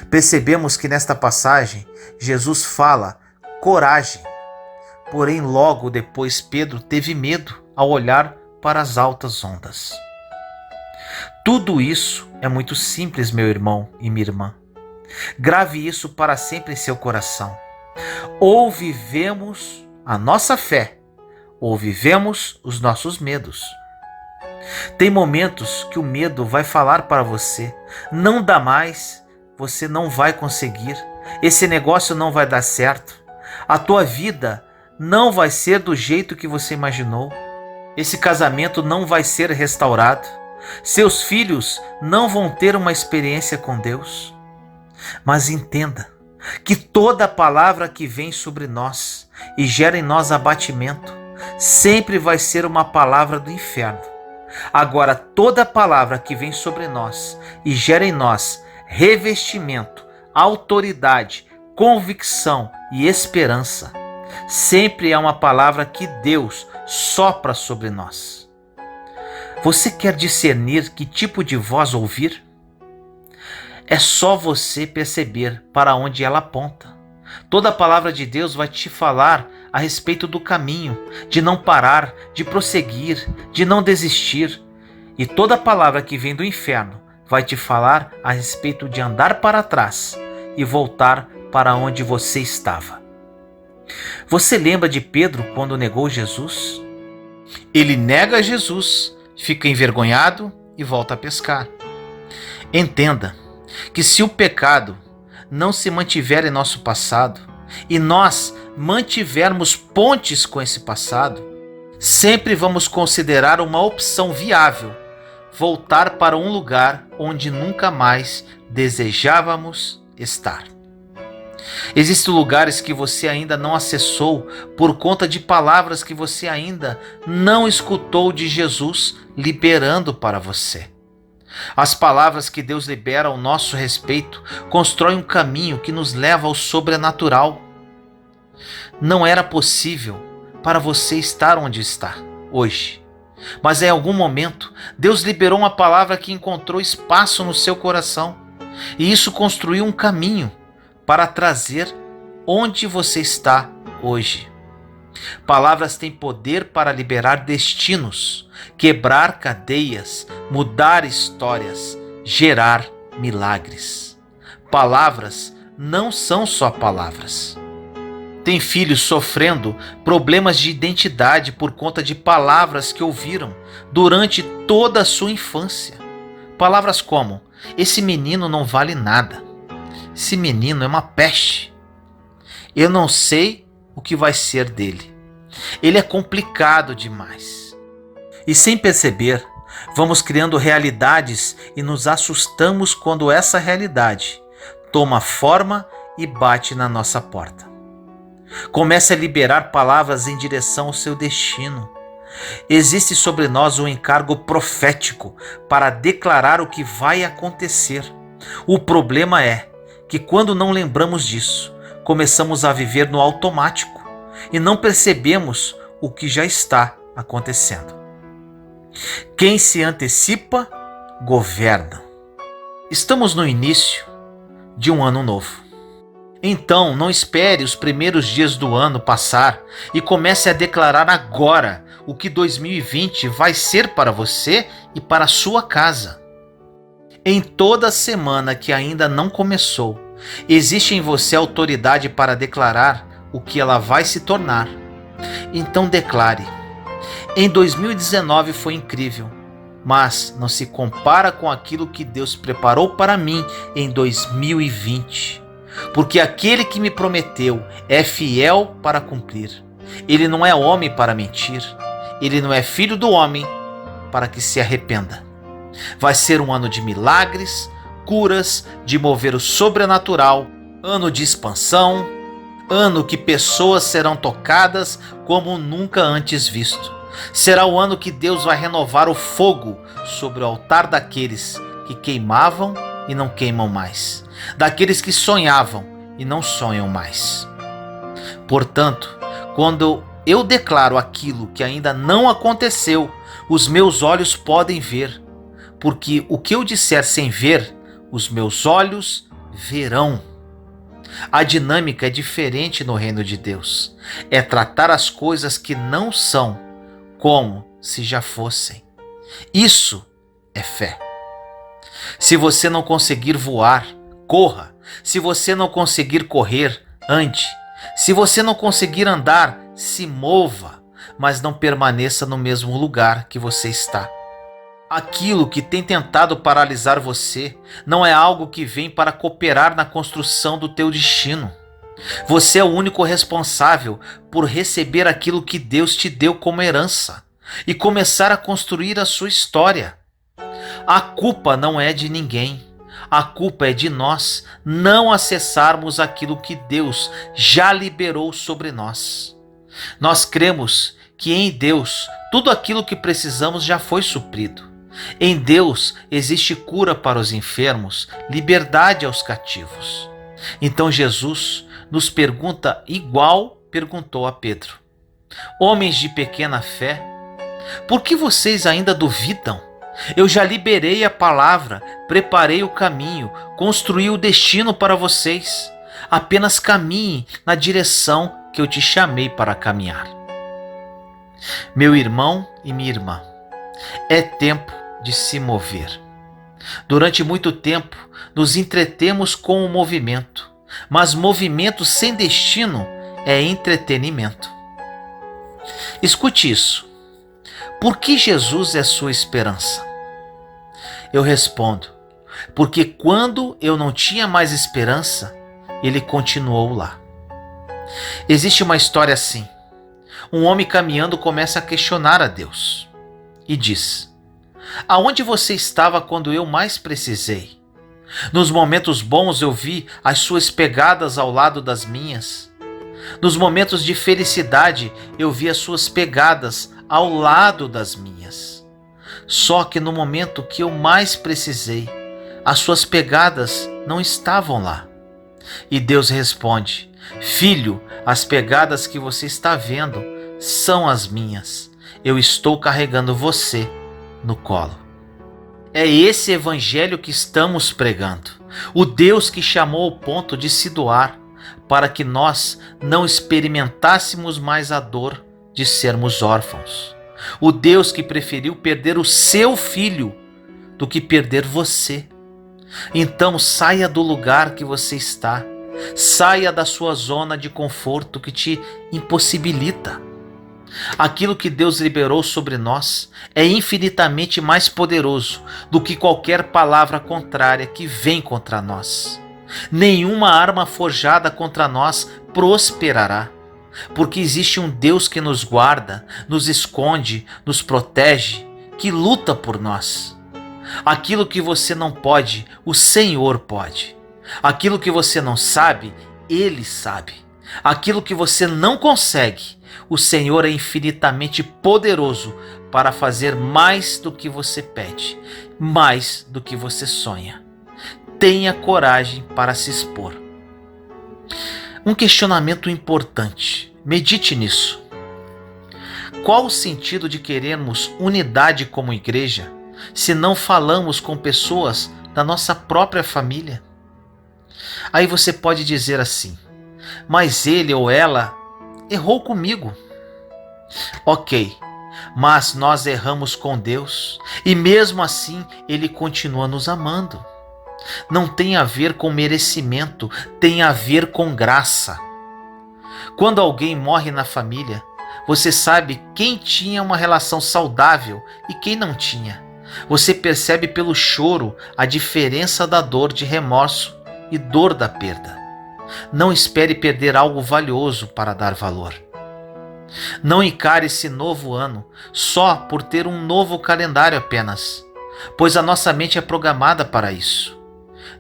Percebemos que nesta passagem Jesus fala coragem, porém logo depois Pedro teve medo ao olhar para as altas ondas. Tudo isso é muito simples, meu irmão e minha irmã. Grave isso para sempre em seu coração. Ou vivemos a nossa fé, ou vivemos os nossos medos. Tem momentos que o medo vai falar para você: não dá mais, você não vai conseguir, esse negócio não vai dar certo, a tua vida não vai ser do jeito que você imaginou, esse casamento não vai ser restaurado, seus filhos não vão ter uma experiência com Deus. Mas entenda que toda palavra que vem sobre nós e gera em nós abatimento sempre vai ser uma palavra do inferno. Agora, toda palavra que vem sobre nós e gera em nós revestimento, autoridade, convicção e esperança, sempre é uma palavra que Deus sopra sobre nós. Você quer discernir que tipo de voz ouvir? É só você perceber para onde ela aponta. Toda a palavra de Deus vai te falar a respeito do caminho, de não parar, de prosseguir, de não desistir. E toda a palavra que vem do inferno vai te falar a respeito de andar para trás e voltar para onde você estava. Você lembra de Pedro quando negou Jesus? Ele nega Jesus, fica envergonhado e volta a pescar. Entenda que se o pecado não se mantiver em nosso passado e nós mantivermos pontes com esse passado, sempre vamos considerar uma opção viável voltar para um lugar onde nunca mais desejávamos estar. Existem lugares que você ainda não acessou por conta de palavras que você ainda não escutou de Jesus liberando para você. As palavras que Deus libera ao nosso respeito constroem um caminho que nos leva ao sobrenatural. Não era possível para você estar onde está hoje, mas em algum momento Deus liberou uma palavra que encontrou espaço no seu coração, e isso construiu um caminho para trazer onde você está hoje. Palavras têm poder para liberar destinos, quebrar cadeias, mudar histórias, gerar milagres. Palavras não são só palavras. Tem filhos sofrendo problemas de identidade por conta de palavras que ouviram durante toda a sua infância. Palavras como: esse menino não vale nada. Esse menino é uma peste. Eu não sei o que vai ser dele. Ele é complicado demais. E sem perceber, vamos criando realidades e nos assustamos quando essa realidade toma forma e bate na nossa porta. Comece a liberar palavras em direção ao seu destino. Existe sobre nós um encargo profético para declarar o que vai acontecer. O problema é que quando não lembramos disso, começamos a viver no automático e não percebemos o que já está acontecendo. Quem se antecipa, governa. Estamos no início de um ano novo. Então, não espere os primeiros dias do ano passar e comece a declarar agora o que 2020 vai ser para você e para a sua casa. Em toda semana que ainda não começou, existe em você autoridade para declarar o que ela vai se tornar. Então declare: em 2019 foi incrível, mas não se compara com aquilo que Deus preparou para mim em 2020. Porque aquele que me prometeu é fiel para cumprir. Ele não é homem para mentir. Ele não é filho do homem para que se arrependa. Vai ser um ano de milagres, curas, de mover o sobrenatural, ano de expansão, ano que pessoas serão tocadas como nunca antes visto. Será o ano que Deus vai renovar o fogo sobre o altar daqueles que queimavam e não queimam mais, daqueles que sonhavam e não sonham mais. Portanto, quando eu declaro aquilo que ainda não aconteceu, os meus olhos podem ver, porque o que eu disser sem ver, os meus olhos verão. A dinâmica é diferente no reino de Deus. É tratar as coisas que não são como se já fossem. Isso é fé. Se você não conseguir voar, corra. Se você não conseguir correr, ande. Se você não conseguir andar, se mova, mas não permaneça no mesmo lugar que você está. Aquilo que tem tentado paralisar você não é algo que vem para cooperar na construção do teu destino. Você é o único responsável por receber aquilo que Deus te deu como herança e começar a construir a sua história. A culpa não é de ninguém. A culpa é de nós não acessarmos aquilo que Deus já liberou sobre nós. Nós cremos que em Deus tudo aquilo que precisamos já foi suprido. Em Deus existe cura para os enfermos, liberdade aos cativos. Então Jesus nos pergunta igual perguntou a Pedro: homens de pequena fé, por que vocês ainda duvidam? Eu já liberei a palavra, preparei o caminho, construí o destino para vocês. Apenas caminhem na direção que eu te chamei para caminhar. Meu irmão e minha irmã, é tempo de se mover. Durante muito tempo, nos entretemos com o movimento, mas movimento sem destino é entretenimento. Escute isso. Por que Jesus é sua esperança? Eu respondo: porque quando eu não tinha mais esperança, ele continuou lá. Existe uma história assim. Um homem caminhando começa a questionar a Deus e diz: aonde você estava quando eu mais precisei? Nos momentos bons eu vi as suas pegadas ao lado das minhas. Nos momentos de felicidade eu vi as suas pegadas ao lado das minhas. Só que no momento que eu mais precisei, as suas pegadas não estavam lá. E Deus responde: filho, as pegadas que você está vendo são as minhas. Eu estou carregando você no colo. É esse evangelho que estamos pregando. O Deus que chamou ao ponto de se doar para que nós não experimentássemos mais a dor de sermos órfãos. O Deus que preferiu perder o seu filho do que perder você. Então saia do lugar que você está. Saia da sua zona de conforto que te impossibilita. Aquilo que Deus liberou sobre nós é infinitamente mais poderoso do que qualquer palavra contrária que vem contra nós. Nenhuma arma forjada contra nós prosperará, porque existe um Deus que nos guarda, nos esconde, nos protege, que luta por nós. Aquilo que você não pode, o Senhor pode. Aquilo que você não sabe, Ele sabe. Aquilo que você não consegue, o Senhor é infinitamente poderoso para fazer mais do que você pede, mais do que você sonha. Tenha coragem para se expor. Um questionamento importante. Medite nisso. Qual o sentido de querermos unidade como igreja se não falamos com pessoas da nossa própria família? Aí você pode dizer assim: mas ele ou ela errou comigo. Ok, mas nós erramos com Deus e mesmo assim Ele continua nos amando. Não tem a ver com merecimento, tem a ver com graça. Quando alguém morre na família, você sabe quem tinha uma relação saudável e quem não tinha. Você percebe pelo choro a diferença da dor de remorso e dor da perda. Não espere perder algo valioso para dar valor. Não encare esse novo ano só por ter um novo calendário apenas, pois a nossa mente é programada para isso.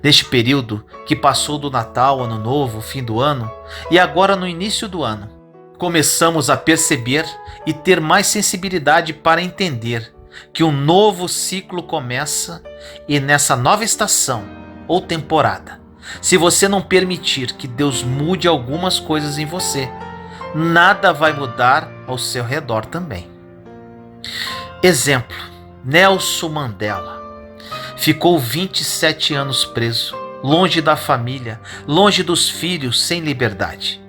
Neste período que passou do Natal, Ano Novo, fim do ano e agora no início do ano, começamos a perceber e ter mais sensibilidade para entender que um novo ciclo começa e nessa nova estação ou temporada, se você não permitir que Deus mude algumas coisas em você, nada vai mudar ao seu redor também. Exemplo: Nelson Mandela. Ficou 27 anos preso, longe da família, longe dos filhos, sem liberdade.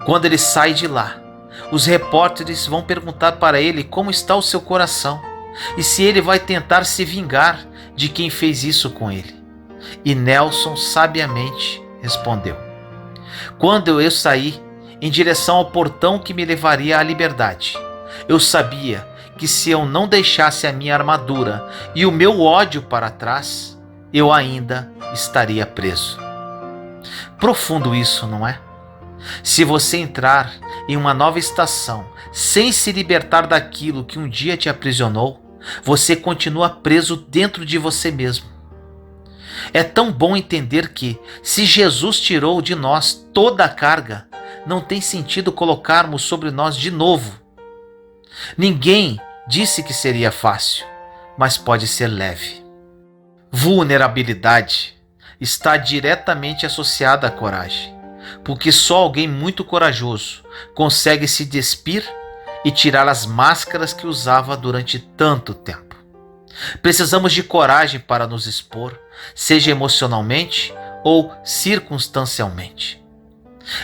Quando ele sai de lá, os repórteres vão perguntar para ele como está o seu coração e se ele vai tentar se vingar de quem fez isso com ele. E Nelson sabiamente respondeu: quando eu saí em direção ao portão que me levaria à liberdade, eu sabia que se eu não deixasse a minha armadura e o meu ódio para trás, eu ainda estaria preso. Profundo isso, não é? Se você entrar em uma nova estação sem se libertar daquilo que um dia te aprisionou, você continua preso dentro de você mesmo. É tão bom entender que, se Jesus tirou de nós toda a carga, não tem sentido colocarmos sobre nós de novo. Ninguém disse que seria fácil, mas pode ser leve. Vulnerabilidade está diretamente associada à coragem, porque só alguém muito corajoso consegue se despir e tirar as máscaras que usava durante tanto tempo. Precisamos de coragem para nos expor, seja emocionalmente ou circunstancialmente.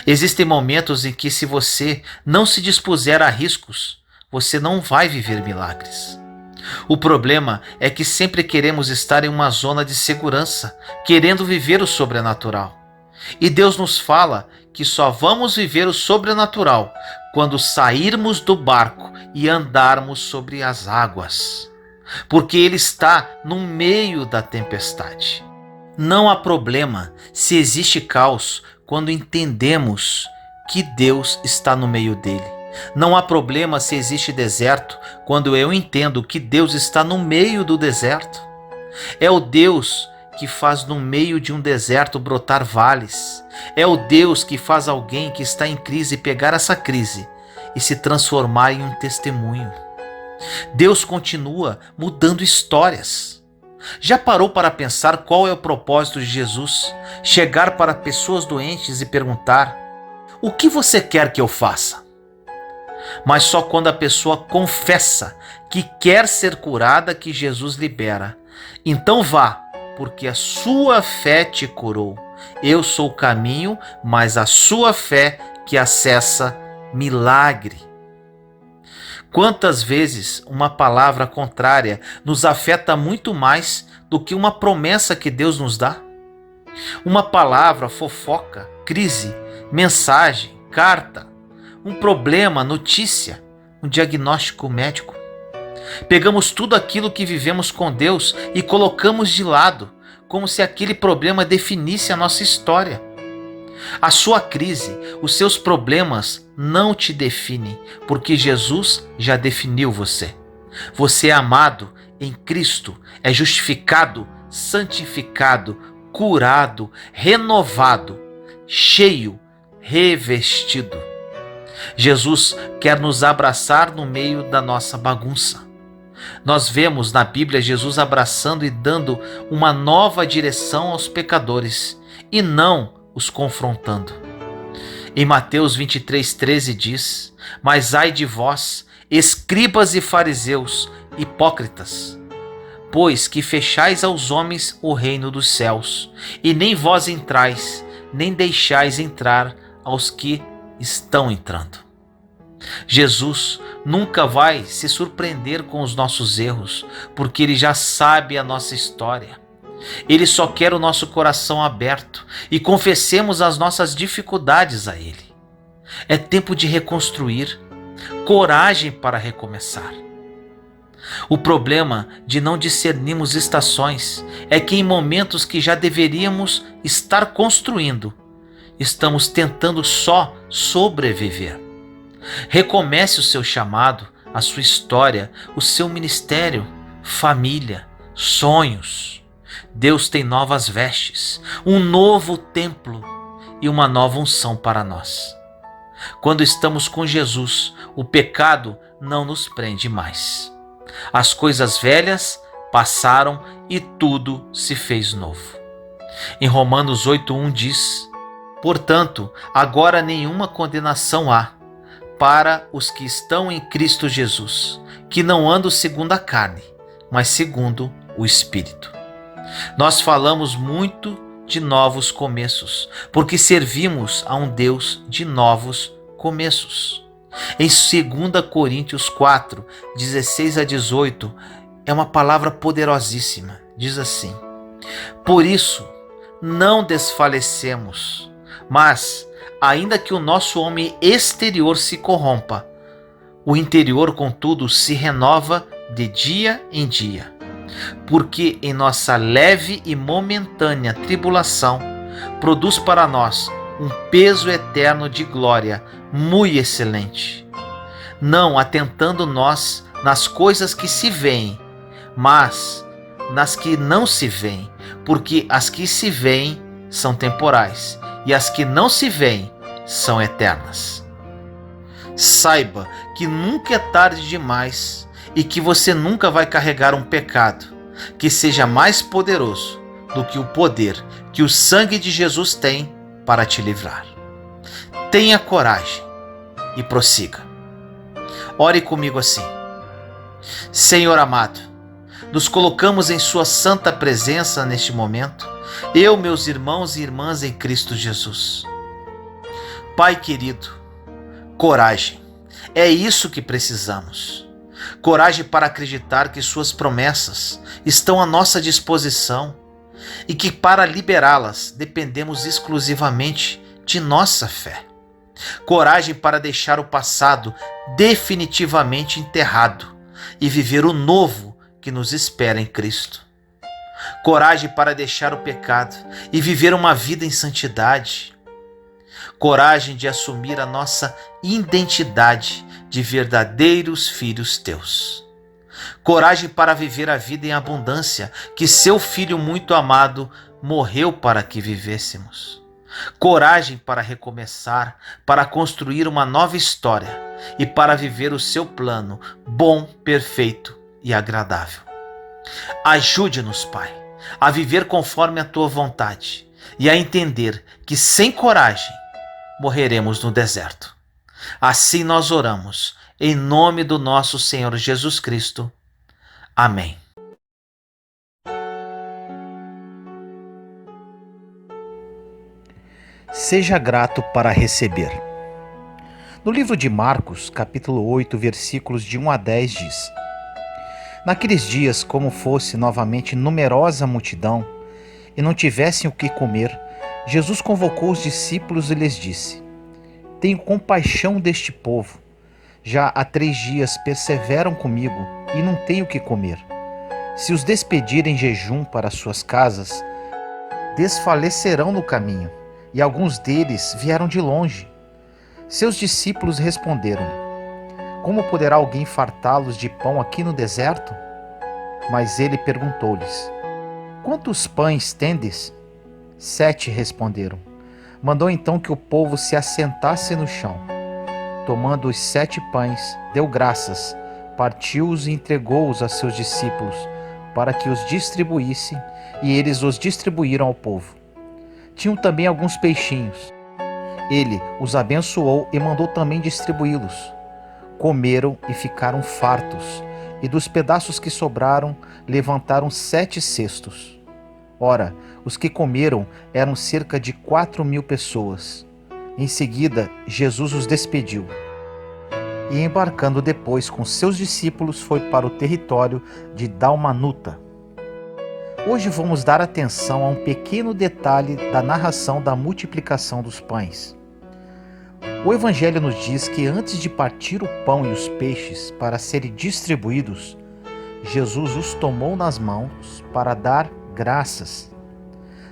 Existem momentos em que, se você não se dispuser a riscos, você não vai viver milagres. O problema é que sempre queremos estar em uma zona de segurança, querendo viver o sobrenatural. E Deus nos fala que só vamos viver o sobrenatural quando sairmos do barco e andarmos sobre as águas, porque Ele está no meio da tempestade. Não há problema se existe caos quando entendemos que Deus está no meio dele. Não há problema se existe deserto quando eu entendo que Deus está no meio do deserto. É o Deus que faz no meio de um deserto brotar vales. É o Deus que faz alguém que está em crise pegar essa crise e se transformar em um testemunho. Deus continua mudando histórias. Já parou para pensar qual é o propósito de Jesus? Chegar para pessoas doentes e perguntar: o que você quer que eu faça? Mas só quando a pessoa confessa que quer ser curada que Jesus libera. Então vá, porque a sua fé te curou. Eu sou o caminho, mas a sua fé que acessa milagre. Quantas vezes uma palavra contrária nos afeta muito mais do que uma promessa que Deus nos dá? Uma palavra, fofoca, crise, mensagem, carta, um problema, notícia, um diagnóstico médico. Pegamos tudo aquilo que vivemos com Deus e colocamos de lado, como se aquele problema definisse a nossa história. A sua crise, os seus problemas não te definem, porque Jesus já definiu você. Você é amado em Cristo, é justificado, santificado, curado, renovado, cheio, revestido. Jesus quer nos abraçar no meio da nossa bagunça. Nós vemos na Bíblia Jesus abraçando e dando uma nova direção aos pecadores e não os confrontando. Em Mateus 23:13 diz: mas ai de vós, escribas e fariseus, hipócritas, pois que fechais aos homens o reino dos céus, e nem vós entrais, nem deixais entrar aos que estão entrando. Jesus nunca vai se surpreender com os nossos erros, porque Ele já sabe a nossa história. Ele só quer o nosso coração aberto e confessemos as nossas dificuldades a Ele. É tempo de reconstruir, coragem para recomeçar. O problema de não discernirmos estações é que em momentos que já deveríamos estar construindo, estamos tentando só sobreviver. Recomece o seu chamado, a sua história, o seu ministério, família, sonhos. Deus tem novas vestes, um novo templo e uma nova unção para nós. Quando estamos com Jesus, o pecado não nos prende mais. As coisas velhas passaram e tudo se fez novo. Em Romanos 8:1 diz: portanto, agora nenhuma condenação há para os que estão em Cristo Jesus, que não andam segundo a carne, mas segundo o Espírito. Nós falamos muito de novos começos, porque servimos a um Deus de novos começos. Em 2 Coríntios 4, 16 a 18, é uma palavra poderosíssima. Diz assim: por isso, não desfalecemos, mas, ainda que o nosso homem exterior se corrompa, o interior, contudo, se renova de dia em dia. Porque em nossa leve e momentânea tribulação produz para nós um peso eterno de glória muito excelente, não atentando nós nas coisas que se veem, mas nas que não se veem, porque as que se veem são temporais e as que não se veem são eternas. Saiba que nunca é tarde demais e que você nunca vai carregar um pecado que seja mais poderoso do que o poder que o sangue de Jesus tem para te livrar. Tenha coragem e prossiga. Ore comigo assim: Senhor amado, nos colocamos em sua santa presença neste momento, eu, meus irmãos e irmãs em Cristo Jesus. Pai querido, coragem, é isso que precisamos. Coragem para acreditar que suas promessas estão à nossa disposição e que para liberá-las dependemos exclusivamente de nossa fé. Coragem para deixar o passado definitivamente enterrado e viver o novo que nos espera em Cristo. Coragem para deixar o pecado e viver uma vida em santidade. Coragem de assumir a nossa identidade de verdadeiros filhos teus. coragem para viver a vida em abundância que seu Filho muito amado morreu para que vivêssemos. Coragem para recomeçar, para construir uma nova história e para viver o seu plano bom, perfeito e agradável. Ajude-nos, Pai, a viver conforme a tua vontade e a entender que sem coragem morreremos no deserto. Assim nós oramos, em nome do nosso Senhor Jesus Cristo. Amém. Seja grato para receber. No livro de Marcos, capítulo 8, versículos de 1 a 10 diz: Naqueles dias, como fosse novamente numerosa multidão, e não tivessem o que comer, Jesus convocou os discípulos e lhes disse: Tenho compaixão deste povo. Já há 3 dias perseveram comigo e não têm o que comer. Se os despedirem em jejum para suas casas, desfalecerão no caminho, e alguns deles vieram de longe. Seus discípulos responderam: Como poderá alguém fartá-los de pão aqui no deserto? Mas ele perguntou-lhes: Quantos pães tendes? 7, responderam. Mandou então que o povo se assentasse no chão. Tomando os 7 pães, deu graças, partiu-os e entregou-os a seus discípulos, para que os distribuíssem, e eles os distribuíram ao povo. Tinham também alguns peixinhos. Ele os abençoou e mandou também distribuí-los. Comeram e ficaram fartos, e dos pedaços que sobraram, levantaram 7 cestos. Ora, os que comeram eram cerca de 4.000 pessoas. Em seguida, Jesus os despediu. E embarcando depois com seus discípulos, foi para o território de Dalmanuta. Hoje vamos dar atenção a um pequeno detalhe da narração da multiplicação dos pães. O Evangelho nos diz que antes de partir o pão e os peixes para serem distribuídos, Jesus os tomou nas mãos para dar graças.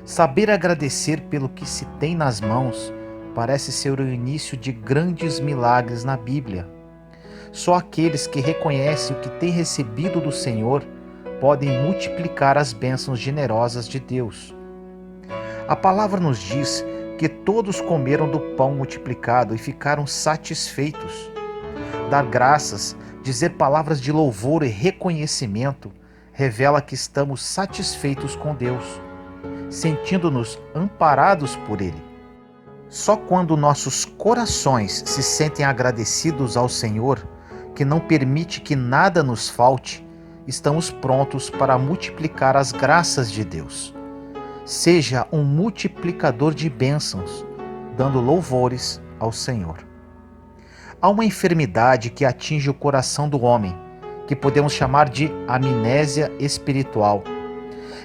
Saber agradecer pelo que se tem nas mãos parece ser o início de grandes milagres na Bíblia. Só aqueles que reconhecem o que têm recebido do Senhor podem multiplicar as bênçãos generosas de Deus. A palavra nos diz que todos comeram do pão multiplicado e ficaram satisfeitos. Dar graças, dizer palavras de louvor e reconhecimento, revela que estamos satisfeitos com Deus, sentindo-nos amparados por Ele. Só quando nossos corações se sentem agradecidos ao Senhor, que não permite que nada nos falte, estamos prontos para multiplicar as graças de Deus. Seja um multiplicador de bênçãos, dando louvores ao Senhor. Há uma enfermidade que atinge o coração do homem, que podemos chamar de amnésia espiritual.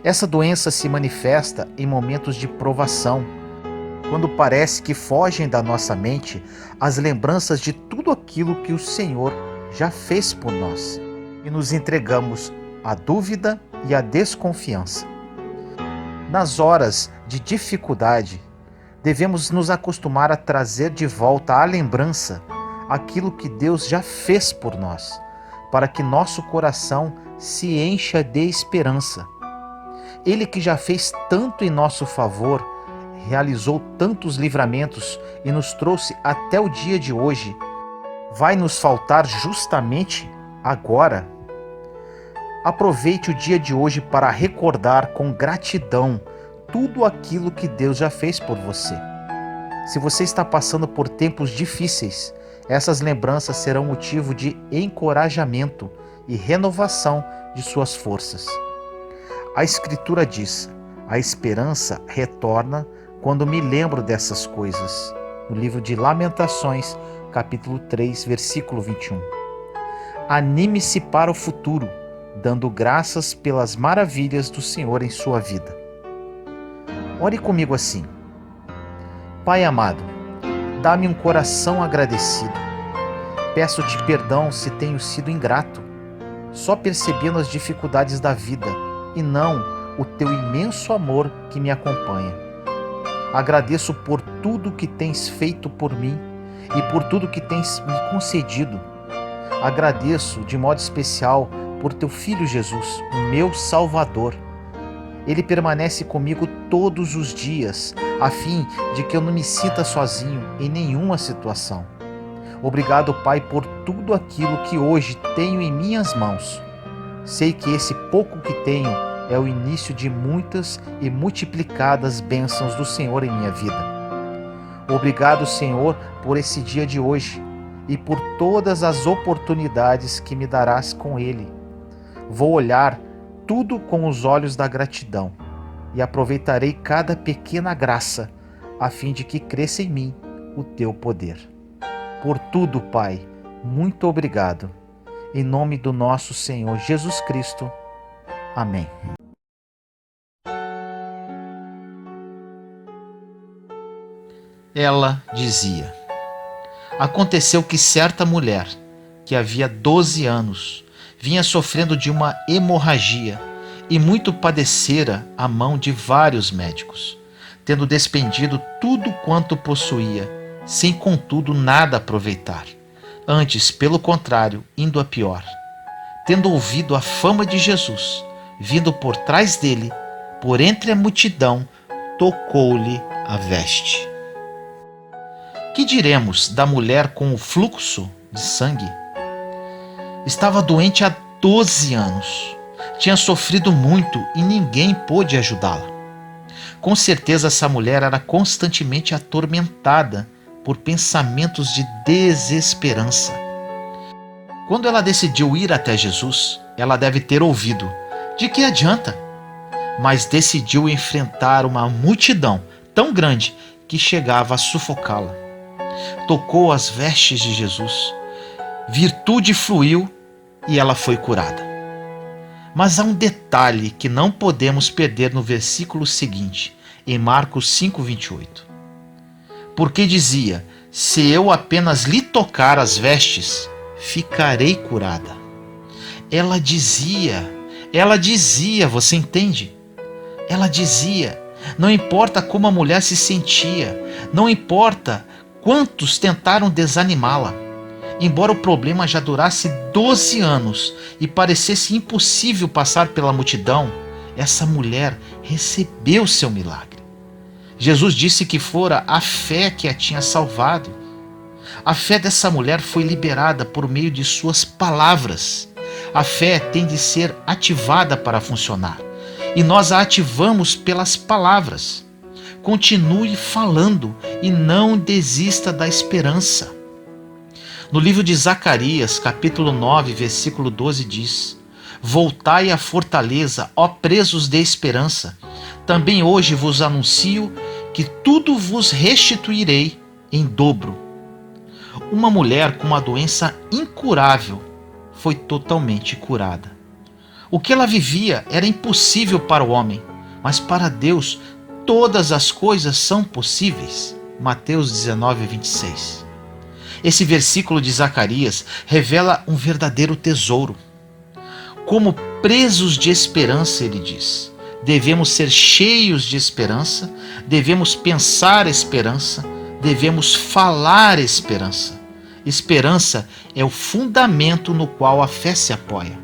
Essa doença se manifesta em momentos de provação, quando parece que fogem da nossa mente as lembranças de tudo aquilo que o Senhor já fez por nós, e nos entregamos à dúvida e à desconfiança. Nas horas de dificuldade, devemos nos acostumar a trazer de volta à lembrança aquilo que Deus já fez por nós, para que nosso coração se encha de esperança. Ele que já fez tanto em nosso favor, realizou tantos livramentos e nos trouxe até o dia de hoje, vai nos faltar justamente agora? Aproveite o dia de hoje para recordar com gratidão tudo aquilo que Deus já fez por você. Se você está passando por tempos difíceis, essas lembranças serão motivo de encorajamento e renovação de suas forças. A Escritura diz: a esperança retorna quando me lembro dessas coisas. No livro de Lamentações, capítulo 3, versículo 21. Anime-se para o futuro, dando graças pelas maravilhas do Senhor em sua vida. Ore comigo assim: Pai amado, dá-me um coração agradecido. Peço-te perdão se tenho sido ingrato, só percebendo as dificuldades da vida e não o teu imenso amor que me acompanha. Agradeço por tudo que tens feito por mim e por tudo que tens me concedido. Agradeço de modo especial por teu Filho Jesus, o meu Salvador. Ele permanece comigo todos os dias, a fim de que eu não me sinta sozinho em nenhuma situação. Obrigado, Pai, por tudo aquilo que hoje tenho em minhas mãos. Sei que esse pouco que tenho é o início de muitas e multiplicadas bênçãos do Senhor em minha vida. Obrigado, Senhor, por esse dia de hoje e por todas as oportunidades que me darás com Ele. Vou olhar tudo com os olhos da gratidão e aproveitarei cada pequena graça, a fim de que cresça em mim o teu poder. Por tudo, Pai, muito obrigado. Em nome do nosso Senhor Jesus Cristo. Amém. Ela dizia: aconteceu que certa mulher, que havia 12 anos, vinha sofrendo de uma hemorragia e muito padecera à mão de vários médicos, tendo despendido tudo quanto possuía, sem contudo nada aproveitar. Antes, pelo contrário, indo a pior. Tendo ouvido a fama de Jesus, vindo por trás dele, por entre a multidão, tocou-lhe a veste. Que diremos da mulher com o fluxo de sangue? Estava doente há 12 anos. Tinha sofrido muito e ninguém pôde ajudá-la. Com certeza essa mulher era constantemente atormentada por pensamentos de desesperança. Quando ela decidiu ir até Jesus, ela deve ter ouvido: de que adianta? Mas decidiu enfrentar uma multidão tão grande que chegava a sufocá-la. Tocou as vestes de Jesus, virtude fluiu e ela foi curada. Mas há um detalhe que não podemos perder no versículo seguinte, em Marcos 5:28. Porque dizia: se eu apenas lhe tocar as vestes, ficarei curada. Ela dizia, você entende? Ela dizia, não importa como a mulher se sentia, não importa quantos tentaram desanimá-la. Embora o problema já durasse 12 anos e parecesse impossível passar pela multidão, essa mulher recebeu seu milagre. Jesus disse que fora a fé que a tinha salvado. A fé dessa mulher foi liberada por meio de suas palavras. A fé tem de ser ativada para funcionar, e nós a ativamos pelas palavras. Continue falando e não desista da esperança. No livro de Zacarias, capítulo 9, versículo 12 diz: voltai à fortaleza, ó presos de esperança. Também hoje vos anuncio que tudo vos restituirei em dobro. Uma mulher com uma doença incurável foi totalmente curada. O que ela vivia era impossível para o homem, mas para Deus todas as coisas são possíveis. Mateus 19:26. Esse versículo de Zacarias revela um verdadeiro tesouro. Como presos de esperança, ele diz, devemos ser cheios de esperança, devemos pensar esperança, devemos falar esperança. Esperança é o fundamento no qual a fé se apoia.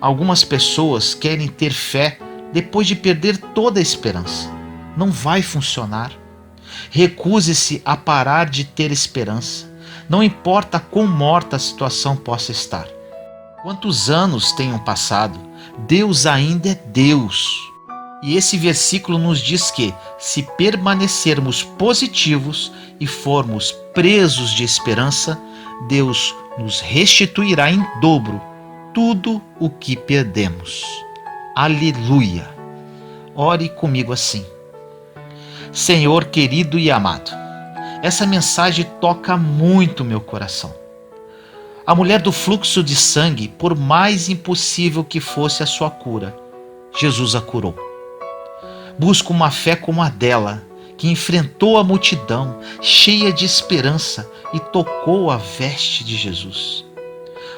Algumas pessoas querem ter fé depois de perder toda a esperança. Não vai funcionar. Recuse-se a parar de ter esperança. Não importa quão morta a situação possa estar. Quantos anos tenham passado, Deus ainda é Deus. E esse versículo nos diz que, se permanecermos positivos e formos presos de esperança, Deus nos restituirá em dobro tudo o que perdemos. Aleluia! Ore comigo assim. Senhor querido e amado, essa mensagem toca muito meu coração. A mulher do fluxo de sangue, por mais impossível que fosse a sua cura, Jesus a curou. Busco uma fé como a dela, que enfrentou a multidão, cheia de esperança, e tocou a veste de Jesus.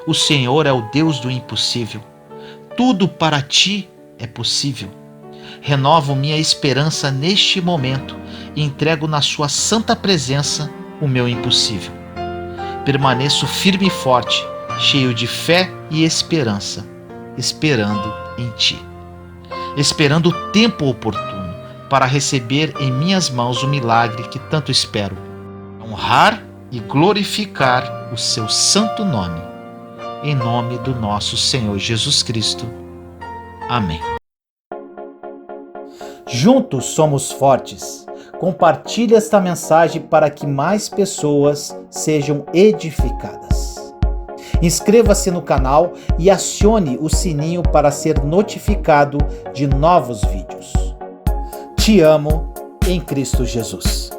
O Senhor é o Deus do impossível. Tudo para ti é possível. Renovo minha esperança neste momento e entrego na sua santa presença o meu impossível. Permaneço firme e forte, cheio de fé e esperança, esperando em Ti. Esperando o tempo oportuno para receber em minhas mãos o milagre que tanto espero. Honrar e glorificar o Seu santo nome. Em nome do nosso Senhor Jesus Cristo. Amém. Juntos somos fortes. Compartilhe esta mensagem para que mais pessoas sejam edificadas. Inscreva-se no canal e acione o sininho para ser notificado de novos vídeos. Te amo em Cristo Jesus.